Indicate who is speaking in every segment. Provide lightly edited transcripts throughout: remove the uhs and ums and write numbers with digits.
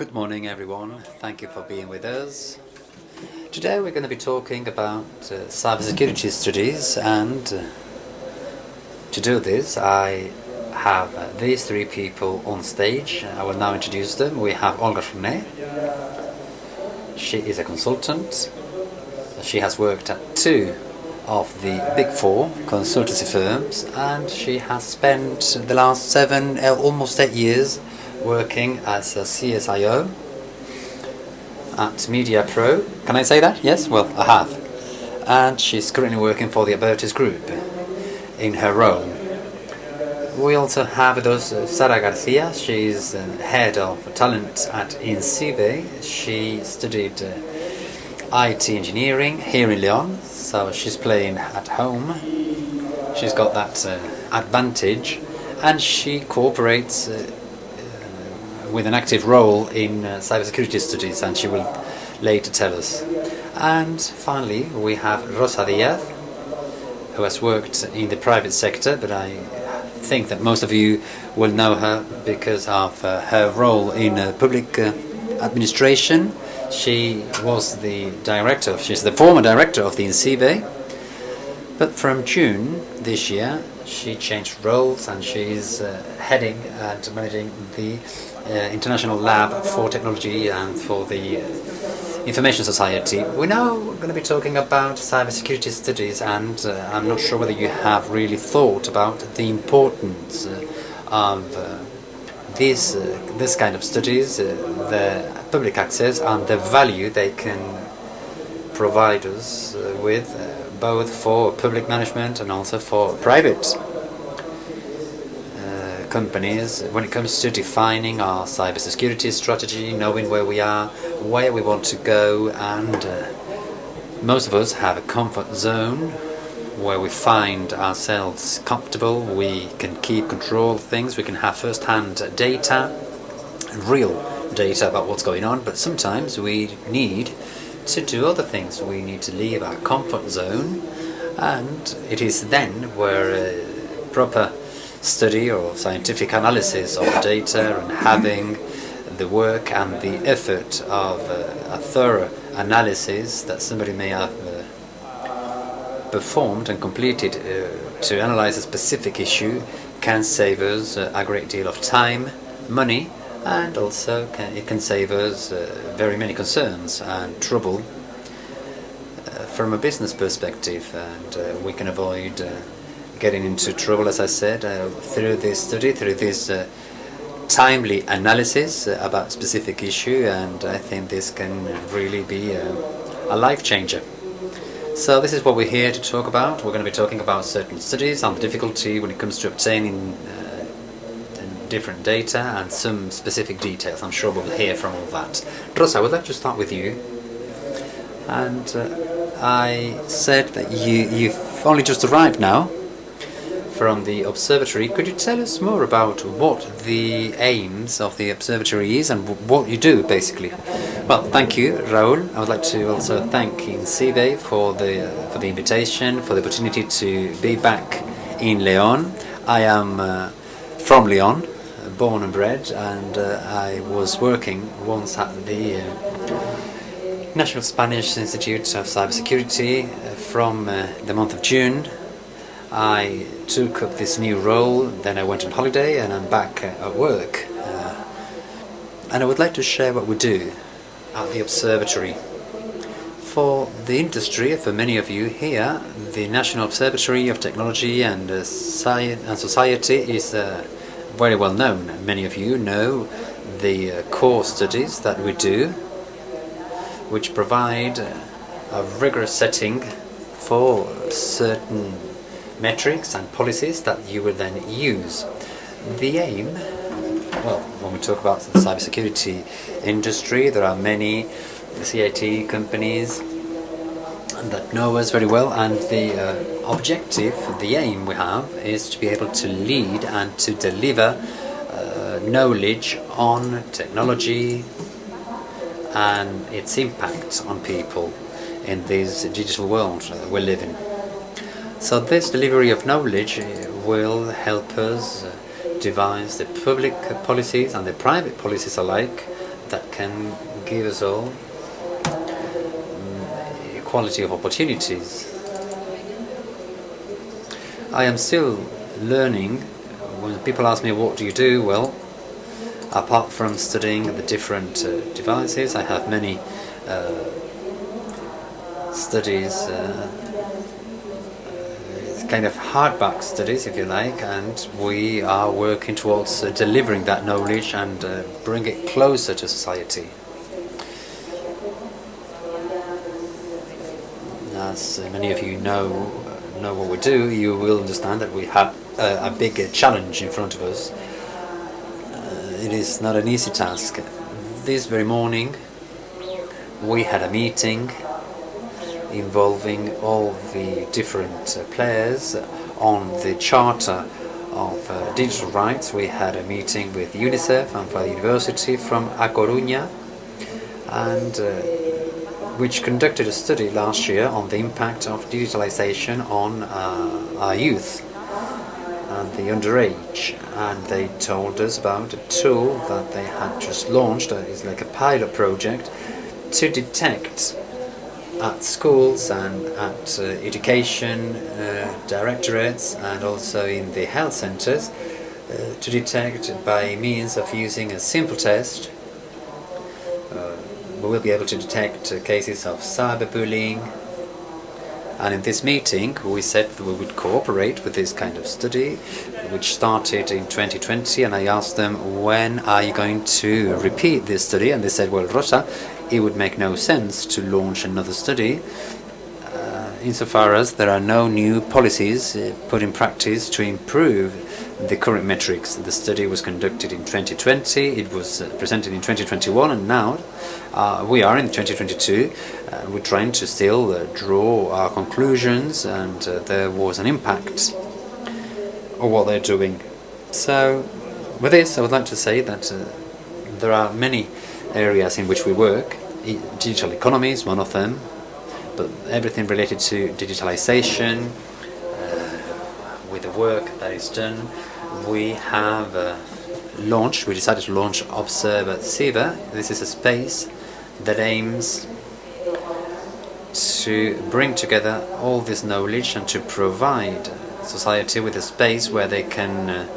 Speaker 1: Good morning, everyone. Thank you for being with us. Today we're going to be talking about cybersecurity studies, and to do this I have these three people on stage. I will now introduce them. We have Olga Forné. She is a consultant. She has worked at two of the big four consultancy firms, and she has spent the last almost 8 years working as a CSIO at Media Pro. Can I say that? Yes? Well, I have. And she's currently working for the Albertis Group in her role. We also have with us Sara García. She's head of talent at INCIBE. She studied IT engineering here in León, so she's playing at home. She's got that advantage, and she cooperates with an active role in cybersecurity studies, and she will later tell us. And finally, we have Rosa Díaz, who has worked in the private sector, but I think that most of you will know her because of her role in public administration. She was she's the former director of the INCIBE, but from June this year she changed roles, and she's heading and managing the International Lab for Technology and for the Information Society. We're now going to be talking about cybersecurity studies, and I'm not sure whether you have really thought about the importance of this kind of studies, the public access, and the value they can provide us with, both for public management and also for private companies, when it comes to defining our cybersecurity strategy, knowing where we are, where we want to go. And most of us have a comfort zone where we find ourselves comfortable. We can keep control of things, we can have first-hand data, real data about what's going on, but sometimes we need to do other things. We need to leave our comfort zone, and it is then where proper study or scientific analysis of the data, and having the work and the effort of a thorough analysis that somebody may have performed and completed to analyze a specific issue can save us a great deal of time, money, and also it can save us very many concerns and trouble from a business perspective, and we can avoid getting into trouble, as I said, through this study, through this timely analysis about specific issue, and I think this can really be a life changer. So this is what we're here to talk about. We're going to be talking about certain studies and the difficulty when it comes to obtaining different data and some specific details. I'm sure we'll hear from all that. Rosa, I would like to start with you. And I said that you've only just arrived now from the observatory. Could you tell us more about what the aims of the observatory is and what you do, basically? Well, thank you, Raúl. I would like to also thank INCIBE for the invitation, for the opportunity to be back in León. I am from León, born and bred, and I was working once at the National Spanish Institute of Cybersecurity from the month of June. I took up this new role, then I went on holiday, and I'm back at work. And I would like to share what we do at the observatory. For the industry, for many of you here, the National Observatory of Technology and Society is very well known. Many of you know the core studies that we do, which provide a rigorous setting for certain metrics and policies that you will then use. The aim, well, when we talk about the cybersecurity industry, there are many CIT companies that know us very well, and the objective, the aim we have, is to be able to lead and to deliver knowledge on technology and its impact on people in this digital world that we live in. So this delivery of knowledge will help us devise the public policies and the private policies alike that can give us all equality of opportunities. I am still learning. When people ask me, what do you do? Well, apart from studying the different devices, I have many studies, kind of hardback studies, if you like, and we are working towards delivering that knowledge and bring it closer to society. As many of you know what we do, you will understand that we have a big challenge in front of us. It is not an easy task. This very morning we had a meeting involving all the different players on the Charter of Digital Rights. We had a meeting with UNICEF and for the University from A Coruña, and which conducted a study last year on the impact of digitalization on our youth and the underage. And they told us about a tool that they had just launched. It's like a pilot project to detect at schools and at education directorates and also in the health centers to detect by means of using a simple test. We will be able to detect cases of cyberbullying. And in this meeting we said that we would cooperate with this kind of study, which started in 2020, and I asked them, when are you going to repeat this study? And they said, well, Rosa, it would make no sense to launch another study insofar as there are no new policies put in practice to improve the current metrics. The study was conducted in 2020, it was presented in 2021, and now we are in 2022. We're trying to still draw our conclusions, and there was an impact of what they're doing. So with this I would like to say that there are many areas in which we work. Digital economy is one of them, but everything related to digitalization, with the work that is done, we have we decided to launch Observer Cyber. This is a space that aims to bring together all this knowledge and to provide society with a space where they can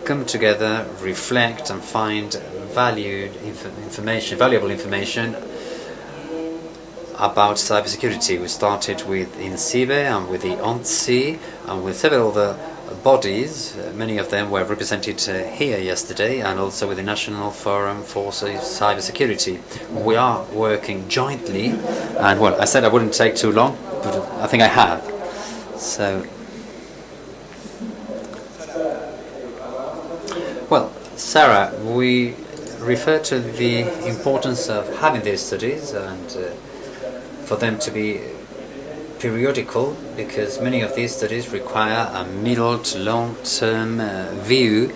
Speaker 1: come together, reflect and find valuable information about cybersecurity. We started with INCIBE and with the ONTSI and with several other bodies. Many of them were represented here yesterday, and also with the National Forum for Cybersecurity. We are working jointly, and well, I said I wouldn't take too long, but I think I have. So, well, Sara, we refer to the importance of having these studies and for them to be periodical, because many of these studies require a middle to long-term view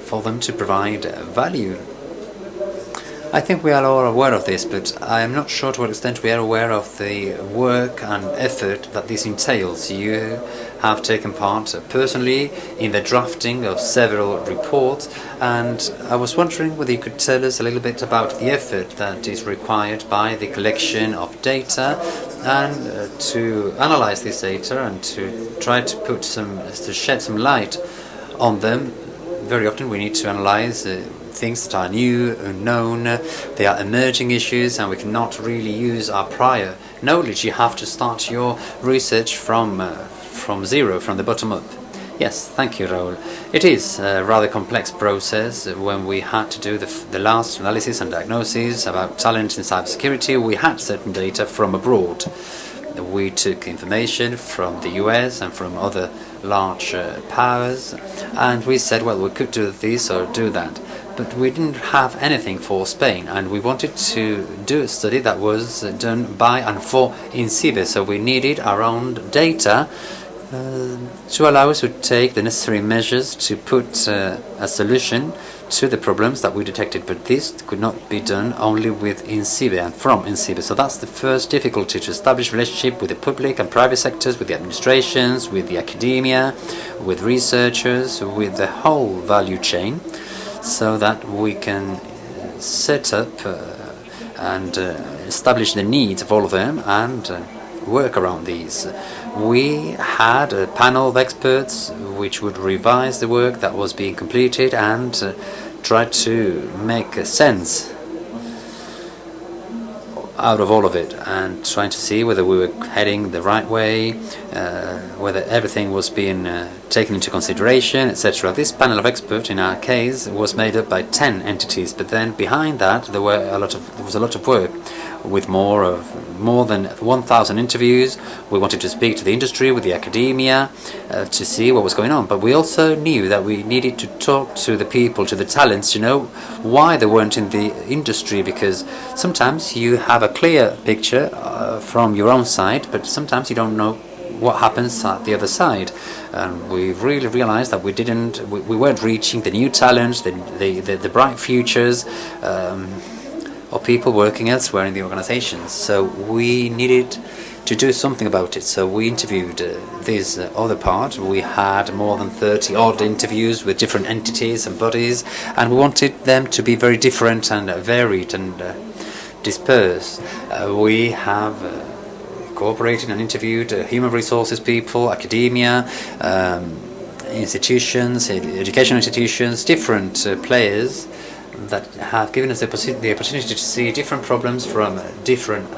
Speaker 1: for them to provide value. I think we are all aware of this, but I am not sure to what extent we are aware of the work and effort that this entails. You have taken part personally in the drafting of several reports, and I was wondering whether you could tell us a little bit about the effort that is required by the collection of data and to analyze this data and to try to shed some light on them. Very often we need to analyze things that are new, unknown, they are emerging issues, and we cannot really use our prior knowledge. You have to start your research from zero, from the bottom up. Yes, thank you, Raúl. It is a rather complex process. When we had to do the last analysis and diagnosis about talent in cybersecurity, we had certain data from abroad. We took information from the US and from other large powers, and we said, well, we could do this or do that. But we didn't have anything for Spain, and we wanted to do a study that was done by and for INCIBE, so we needed our own data to allow us to take the necessary measures to put a solution to the problems that we detected. But this could not be done only with INCIBE and from INCIBE. So that's the first difficulty, to establish relationship with the public and private sectors, with the administrations, with the academia, with researchers, with the whole value chain, so that we can set up and establish the needs of all of them and work around these. We had a panel of experts which would revise the work that was being completed and try to make sense out of all of it, and trying to see whether we were heading the right way, whether everything was being taken into consideration, etc. This panel of experts, in our case, was made up by 10 entities, but then behind that there was a lot of work, with more than 1,000 interviews. We wanted to speak to the industry, with the academia, to see what was going on. But we also knew that we needed to talk to the people, to the talents, to know why they weren't in the industry, because sometimes you have a clear picture from your own side, but sometimes you don't know what happens at the other side. And we really realized that we weren't reaching the new talents, the bright futures, or people working elsewhere in the organizations. So we needed to do something about it. So we interviewed this other part. We had more than 30 odd interviews with different entities and bodies, and we wanted them to be very different and varied and dispersed. We have cooperated and interviewed human resources people, academia, institutions, educational institutions, different players that have given us the opportunity to see different problems from different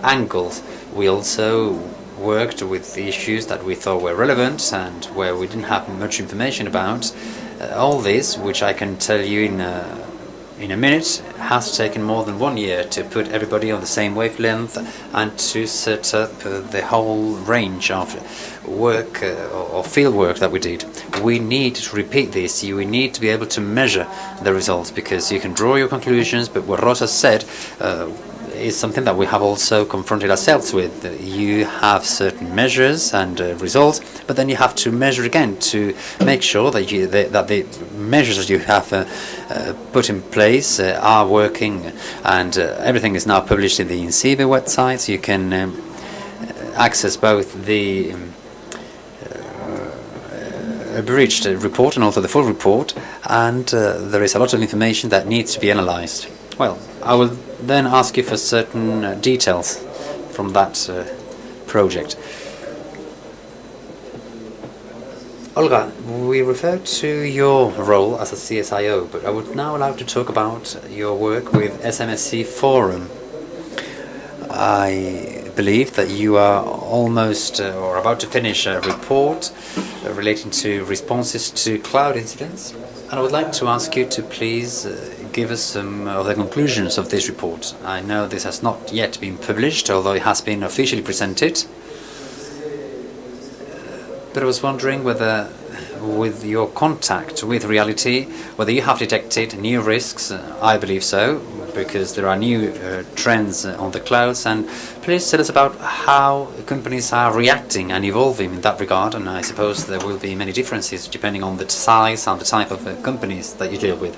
Speaker 1: angles. We also worked with the issues that we thought were relevant and where we didn't have much information about. All this, which I can tell you in a minute, has taken more than 1 year to put everybody on the same wavelength and to set up the whole range of work or field work that we did. We need to repeat this. We need to be able to measure the results, because you can draw your conclusions, but what Rosa said is something that we have also confronted ourselves with. You have certain measures and results, but then you have to measure again to make sure that the measures that you have put in place are working, and everything is now published in the INCIBE website. So you can access both the abridged report and also the full report, and there is a lot of information that needs to be analyzed. Well, I will then ask you for certain details from that project. Olga, we referred to your role as a CSIO, but I would now like to talk about your work with SMSC Forum. I believe that you are almost or about to finish a report relating to responses to cloud incidents, and I would like to ask you to please give us some of the conclusions of this report. I know this has not yet been published, although it has been officially presented. But I was wondering whether, with your contact with reality, whether you have detected new risks. I believe so, because there are new trends on the clouds. And please tell us about how companies are reacting and evolving in that regard. And I suppose there will be many differences depending on the size and the type of companies that you deal with.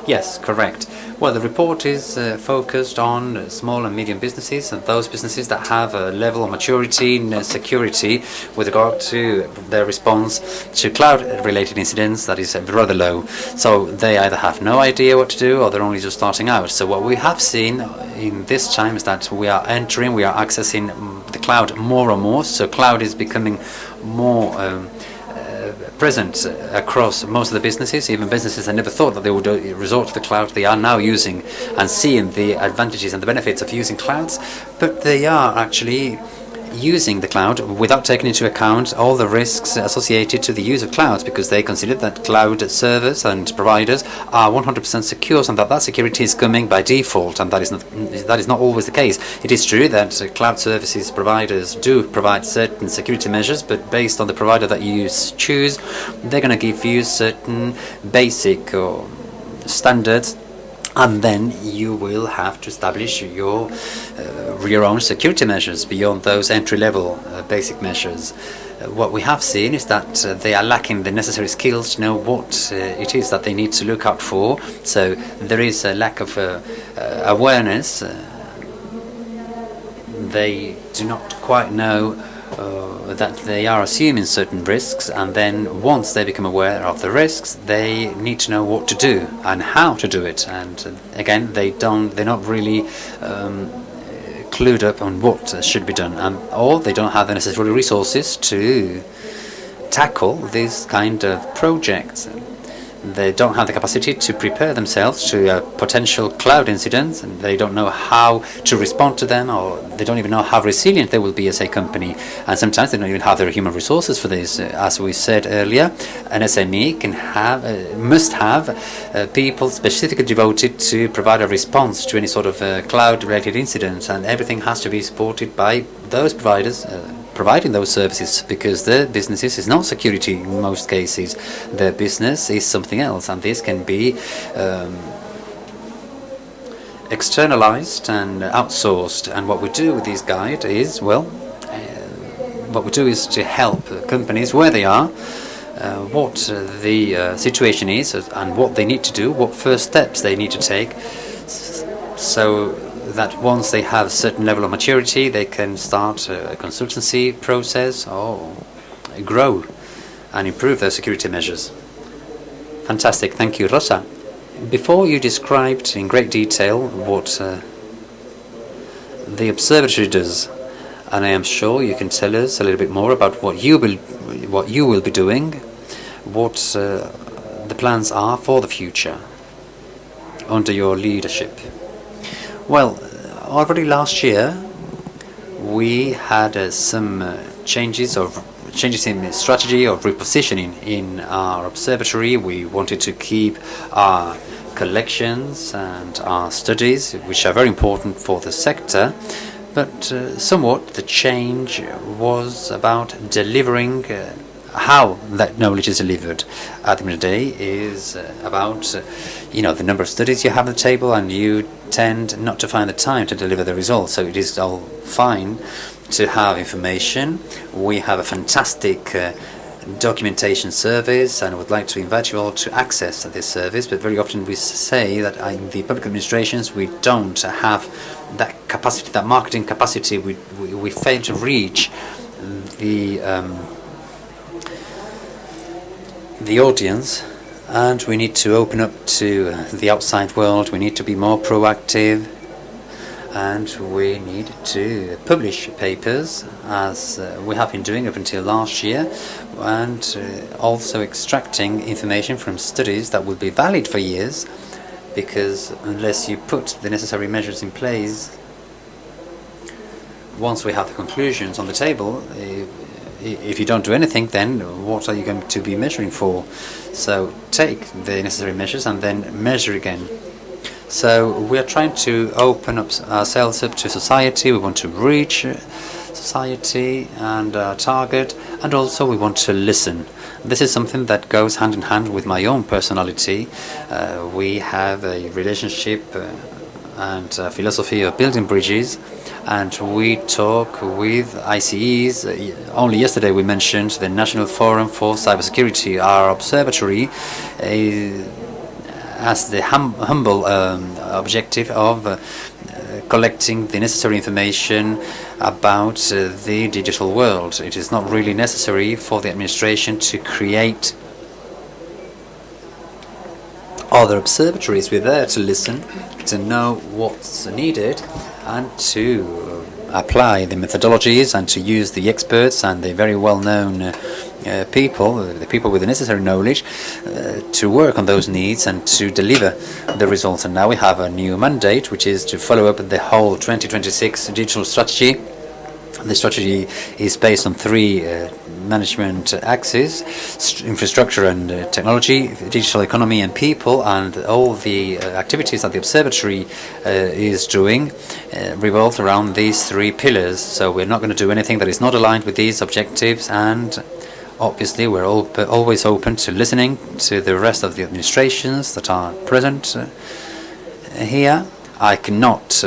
Speaker 1: Yes, correct. Well, the report is focused on small and medium businesses, and those businesses that have a level of maturity and security with regard to their response to cloud-related incidents that is rather low. So they either have no idea what to do, or they're only just starting out. So what we have seen in this time is that we are accessing the cloud more and more. So cloud is becoming more present across most of the businesses. Even businesses that never thought that they would resort to the cloud, they are now using and seeing the advantages and the benefits of using clouds, but they are actually using the cloud without taking into account all the risks associated to the use of clouds, because they consider that cloud servers and providers are 100% secure, and that security is coming by default, and that is not always the case. It is true that cloud services providers do provide certain security measures, but based on the provider that you choose, they're going to give you certain basic or standards, and then you will have to establish your own security measures beyond those entry-level basic measures. What we have seen is that they are lacking the necessary skills to know what it is that they need to look out for. So there is a lack of awareness. They do not quite know that they are assuming certain risks, and then once they become aware of the risks, they need to know what to do and how to do it. And again, they're not really clued up on what should be done, or they don't have the necessary resources to tackle this kind of projects. They don't have the capacity to prepare themselves to potential cloud incidents, and they don't know how to respond to them, or they don't even know how resilient they will be as a company. And sometimes they don't even have their human resources for this. As we said earlier, an SME must have people specifically devoted to provide a response to any sort of cloud-related incidents, and everything has to be supported by those providers providing those services, because their businesses is not security in most cases. Their business is something else, and this can be externalized and outsourced. And what we do with this guide is, what we do is to help companies where they are, what the situation is, and what they need to do, what first steps they need to take, so that once they have a certain level of maturity, they can start a consultancy process or grow and improve their security measures. Fantastic, thank you, Rosa. Before you described in great detail what the observatory does, and I am sure you can tell us a little bit more about what you will be doing, what the plans are for the future under your leadership. Well, already last year we had some changes in strategy of repositioning in our observatory. We wanted to keep our collections and our studies, which are very important for the sector, but somewhat the change was about delivering how that knowledge is delivered. At the end of the day is about the number of studies you have on the table, and you tend not to find the time to deliver the results. So it is all fine to have information. We have a fantastic documentation service, and I would like to invite you all to access this service, but very often we say that in the public administrations we don't have that capacity, that marketing capacity. We fail to reach the audience, and we need to open up to the outside world. We need to be more proactive, and we need to publish papers, as we have been doing up until last year, and also extracting information from studies that will be valid for years, because unless you put the necessary measures in place, once we have the conclusions on the table, if you don't do anything, then what are you going to be measuring for? So take the necessary measures and then measure again. So we are trying to open up ourselves up to society. We want to reach society and our target, and also we want to listen. This is something that goes hand in hand with my own personality. We have a relationship and a philosophy of building bridges, and we talk with ICEs. Only yesterday we mentioned the National Forum for Cybersecurity. Our observatory has the humble objective of collecting the necessary information about the digital world. It is not really necessary for the administration to create other observatories. We're there to listen, to know what's needed, and to apply the methodologies, and to use the experts and the very well-known people, the people with the necessary knowledge, to work on those needs and to deliver the results. And now we have a new mandate, which is to follow up the whole 2026 digital strategy. The strategy is based on three management axes: infrastructure and technology, digital economy and people, and all the activities that the observatory is doing revolve around these three pillars. So we're not going to do anything that is not aligned with these objectives, and obviously we're always open to listening to the rest of the administrations that are present here. I cannot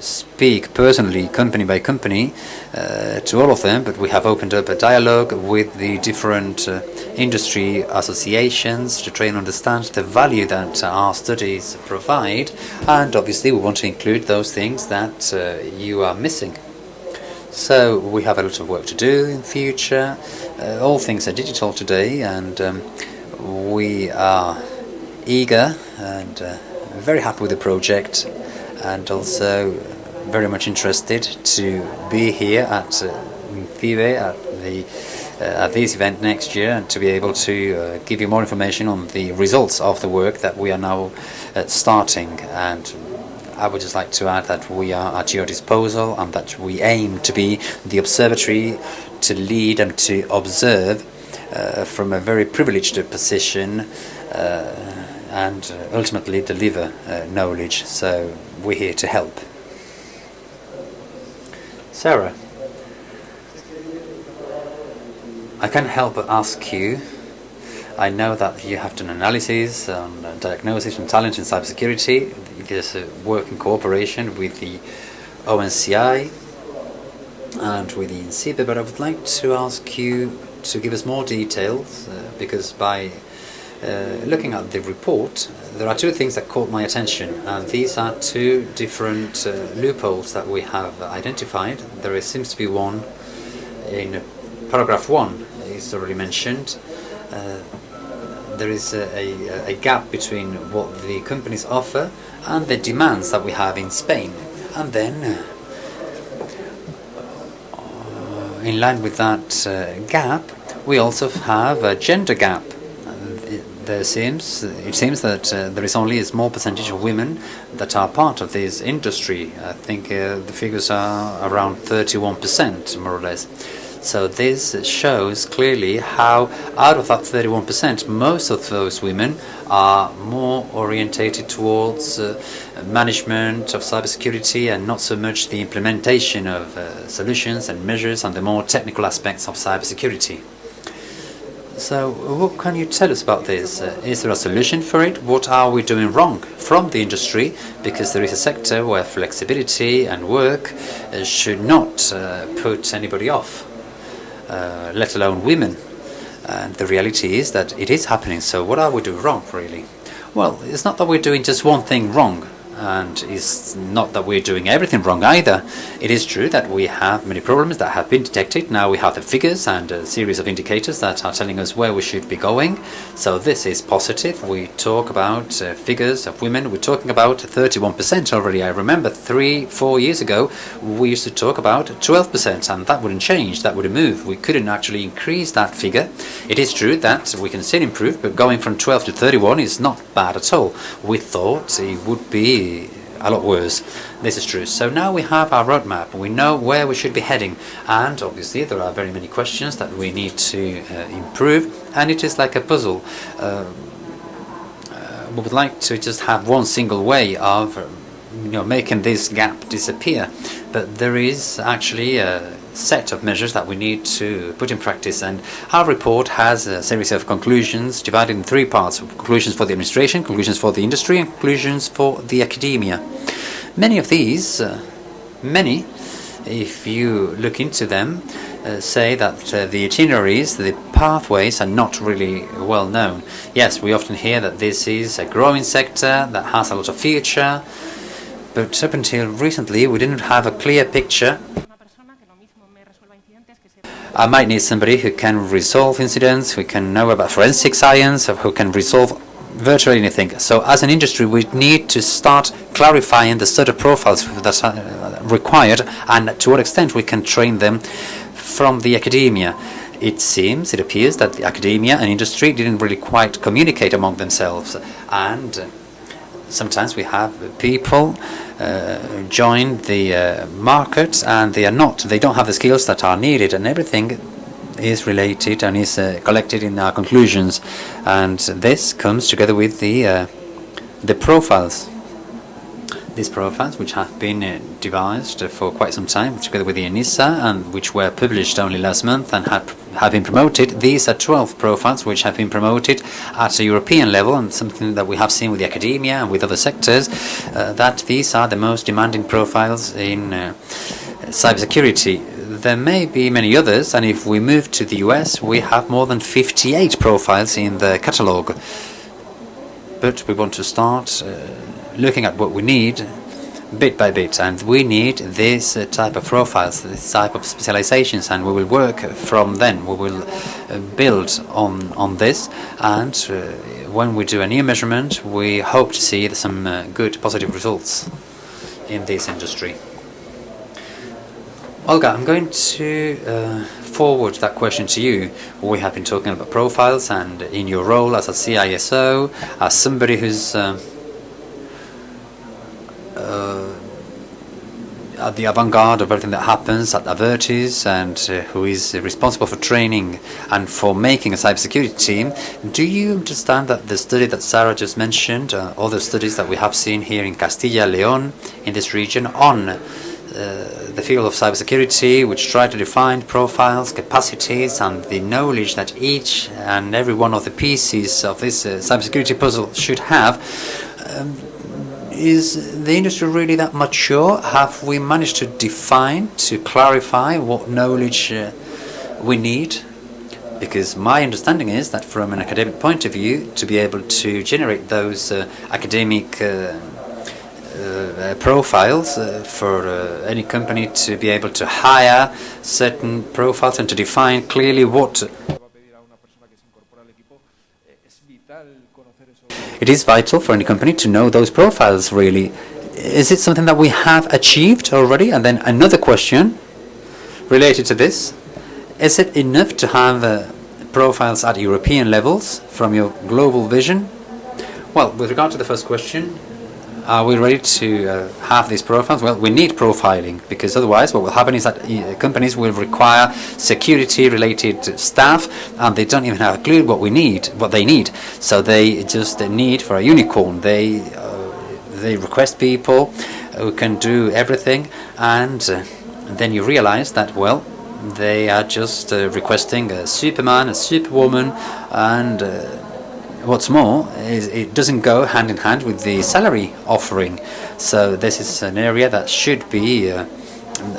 Speaker 1: speak personally, company by company, to all of them, but we have opened up a dialogue with the different industry associations to try and understand the value that our studies provide, and obviously we want to include those things that you are missing. So we have a lot of work to do in the future. All things are digital today, and we are eager and very happy with the project, and also very much interested to be here at INCIBE at this event next year, and to be able to give you more information on the results of the work that we are now starting. And I would just like to add that we are at your disposal, and that we aim to be the observatory to lead and to observe from a very privileged position and ultimately deliver knowledge. So we're here to help. Sara, I can't help but ask you, I know that you have done analysis on diagnosis and talent in cybersecurity. There's a work in cooperation with the ONTSI and with the INCIBE, but I would like to ask you to give us more details, because by looking at the report, there are two things that caught my attention, and these are two different loopholes that we have identified. There seems to be one in paragraph 1, it's already mentioned. There is a gap between what the companies offer and the demands that we have in Spain. And then, in line with that gap, we also have a gender gap. It seems that there is only a small percentage of women that are part of this industry. I think the figures are around 31%, more or less. So this shows clearly how, out of that 31%, most of those women are more orientated towards management of cybersecurity and not so much the implementation of solutions and measures and the more technical aspects of cybersecurity. So what can you tell us about this? Is there a solution for it? What are we doing wrong from the industry? Because there is a sector where flexibility and work should not put anybody off. Let alone women. And the reality is that it is happening. So what are we doing wrong, really? Well, it's not that we're doing just one thing wrong, and it's not that we're doing everything wrong either. It is true that we have many problems that have been detected. Now we have the figures and a series of indicators that are telling us where we should be going. So this is positive. We talk about figures of women. We're talking about 31% already. I remember 3-4 years ago we used to talk about 12%, and that wouldn't change. That wouldn't move. We couldn't actually increase that figure. It is true that we can still improve, but going from 12 to 31 is not bad at all. We thought it would be a lot worse. This is true. So now we have our roadmap. We know where we should be heading, and obviously there are very many questions that we need to improve, and it is like a puzzle. We would like to just have one single way of making this gap disappear, but there is actually a set of measures that we need to put in practice, and our report has a series of conclusions divided in 3 parts: conclusions for the administration, conclusions for the industry, and conclusions for the academia. Many of these, if you look into them, say that the itineraries, the pathways are not really well known. Yes, we often hear that this is a growing sector that has a lot of future, but up until recently we didn't have a clear picture. I might need somebody who can resolve incidents, who can know about forensic science, who can resolve virtually anything. So as an industry, we need to start clarifying the sort of profiles that are required, and to what extent we can train them from the academia. It appears that the academia and industry didn't really quite communicate among themselves, and sometimes we have people join the market, and they don't have the skills that are needed, and everything is related and is collected in our conclusions, and this comes together with the profiles. These profiles, which have been devised for quite some time, together with the ENISE, and which were published only last month and have been promoted. These are 12 profiles which have been promoted at a European level, and something that we have seen with the academia and with other sectors, that these are the most demanding profiles in cybersecurity. There may be many others, and if we move to the US, we have more than 58 profiles in the catalogue. But we want to start looking at what we need bit by bit, and we need this type of profiles, this type of specializations, and we will work from then. We will build on this, and when we do a new measurement, we hope to see some good positive results in this industry. Olga, I'm going to forward that question to you. We have been talking about profiles, and in your role as a CISO, as somebody who's at the avant-garde of everything that happens at Albertis, and who is responsible for training and for making a cybersecurity team, do you understand that the study that Sara just mentioned, other studies that we have seen here in Castilla y León, in this region, on the field of cybersecurity, which try to define profiles, capacities, and the knowledge that each and every one of the pieces of this cybersecurity puzzle should have, is the industry really that mature? Have we managed to define, to clarify what knowledge we need? Because my understanding is that from an academic point of view, to be able to generate those academic profiles for any company to be able to hire certain profiles and to define clearly what it is vital for any company to know those profiles, really. Is it something that we have achieved already? And then another question related to this. Is it enough to have profiles at European levels from your global vision? Well, with regard to the first question, are we ready to have these profiles? Well, we need profiling, because otherwise what will happen is that companies will require security-related staff, and they don't even have a clue what they need. So they just need for a unicorn. They request people who can do everything, and then you realize that, well, they are just requesting a Superman, a Superwoman, and what's more, is it doesn't go hand in hand with the salary offering. So this is an area that should be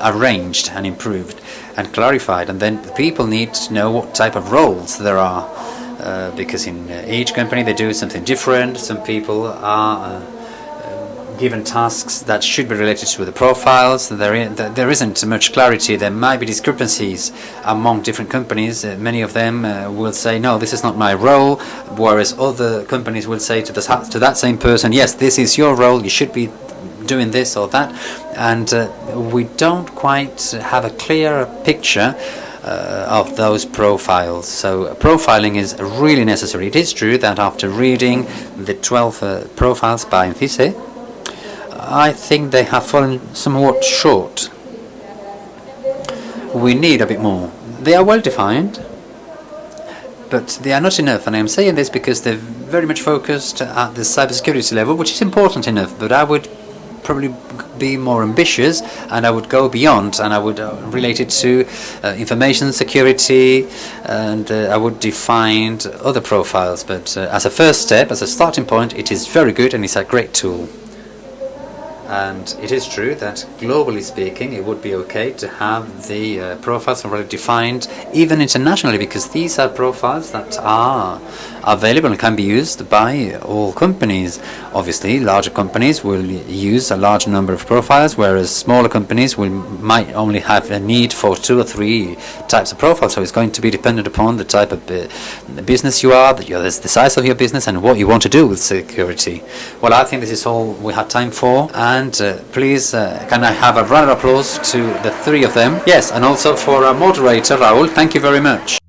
Speaker 1: arranged and improved and clarified. And then the people need to know what type of roles there are, because in each company they do something different. Some people are given tasks that should be related to the profiles. There isn't much clarity. There might be discrepancies among different companies. Many of them will say, no, this is not my role, whereas other companies will say to that same person, yes, this is your role, you should be doing this or that. And we don't quite have a clear picture of those profiles. So profiling is really necessary. It is true that after reading the 12 profiles by ENISE, I think they have fallen somewhat short. We need a bit more. They are well defined, but they are not enough. And I'm saying this because they're very much focused at the cybersecurity level, which is important enough, but I would probably be more ambitious, and I would go beyond, and I would relate it to information security, and I would define other profiles. But as a first step, as a starting point, it is very good, and it's a great tool. And it is true that, globally speaking, it would be okay to have the profiles already defined, even internationally, because these are profiles that are available and can be used by all companies. Obviously, larger companies will use a large number of profiles, whereas smaller companies might only have a need for 2 or 3 types of profiles. So it's going to be dependent upon the type of business you are, the size of your business, and what you want to do with security. Well, I think this is all we have time for. And please, can I have a round of applause to the 3 of them? Yes, and also for our moderator, Raúl. Thank you very much.